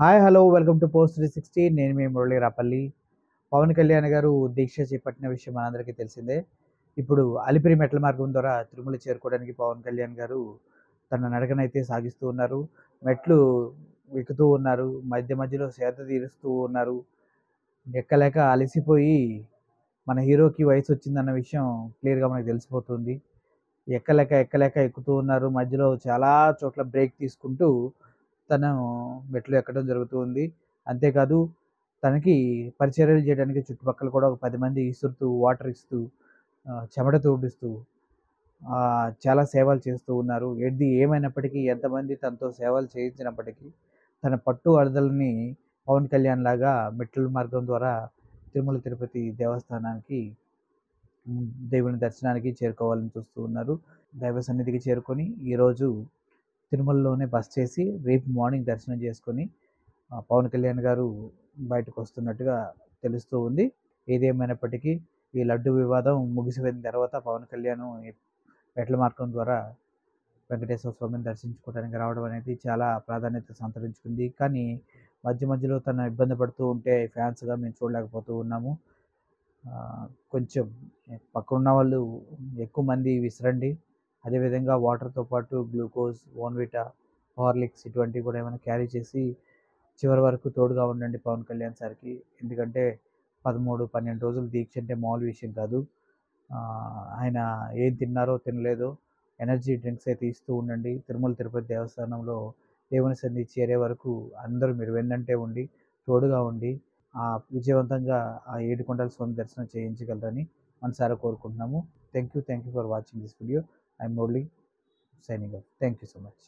Hi hello welcome to post 360. నేను మీ మురళీ రాపల్లి. పవన్ కళ్యాణ్ గారు దీక్ష చేపట్టిన విషయం మనందరికీ తెలిసిందే. ఇప్పుడు అలిపిరి మెట్ల మార్గం ద్వారా తిరుమల చేరుకోవడానికి పవన్ కళ్యాణ్ గారు తన నడకనైతే సాగిస్తూ ఉన్నారు. మెట్లు ఎక్కుతూ ఉన్నారు, మధ్య మధ్యలో సేద తీరుస్తూ ఉన్నారు. ఎక్కలేక అలసిపోయి మన హీరోకి వయసు వచ్చిందన్న విషయం క్లియర్గా మనకు తెలిసిపోతుంది. ఎక్కలేక ఎక్కుతూ ఉన్నారు. మధ్యలో చాలా చోట్ల బ్రేక్ తీసుకుంటూ తను మెట్లు ఎక్కడం జరుగుతూ ఉంది. అంతేకాదు తనకి పరిచర్యలు చేయడానికి చుట్టుపక్కల కూడా ఒక 10 మంది ఇసురుతూ, వాటర్ ఇస్తూ, చెమట తోడిస్తూ చాలా సేవలు చేస్తూ ఉన్నారు. ఏది ఏమైనప్పటికీ, ఎంతమంది తనతో సేవలు చేయించినప్పటికీ తన పట్టు అడుదలని పవన్ కళ్యాణ్ లాగా మెట్ల మార్గం ద్వారా తిరుమల తిరుపతి దేవస్థానానికి, దేవుని దర్శనానికి చేరుకోవాలని చూస్తూ ఉన్నారు. దైవ సన్నిధికి చేరుకొని ఈరోజు తిరుమలలోనే బస చేసి రేపు మార్నింగ్ దర్శనం చేసుకొని పవన్ కళ్యాణ్ గారు బయటకు వస్తున్నట్టుగా తెలుస్తూ ఉంది. ఏదేమైనప్పటికీ ఈ లడ్డు వివాదం ముగిసిపోయిన తర్వాత పవన్ కళ్యాణ్ మెట్ల మార్గం ద్వారా వెంకటేశ్వర స్వామిని దర్శించుకోవడానికి రావడం అనేది చాలా ప్రాధాన్యత సంతరించుకుంది. కానీ మధ్య మధ్యలో తను ఇబ్బంది పడుతూ ఉంటే ఫ్యాన్స్గా మేము చూడలేకపోతూ ఉన్నాము. కొంచెం పక్కనున్న వాళ్ళు ఎక్కువ మంది విసరండి. అదేవిధంగా వాటర్తో పాటు గ్లూకోజ్, బోర్న్విటా, హార్లిక్స్ ఇటువంటివి కూడా ఏమైనా క్యారీ చేసి చివరి వరకు తోడుగా ఉండండి పవన్ కళ్యాణ్ సార్కి. ఎందుకంటే 13-12 రోజులు దీక్ష అంటే మామూలు విషయం కాదు. ఆయన ఏం తిన్నారో తినలేదో ఎనర్జీ డ్రింక్స్ అయితే ఇస్తూ ఉండండి. తిరుమల తిరుపతి దేవస్థానంలో దేవుని సన్నిధి చేరే వరకు అందరూ మీరు వెన్నంటే ఉండి, తోడుగా ఉండి విజయవంతంగా ఆ ఏడుకొండల స్వామి దర్శనం చేయించగలరని మనసారా కోరుకుంటున్నాము. Thank you for watching this video. I'm Murli signing off. Thank you so much.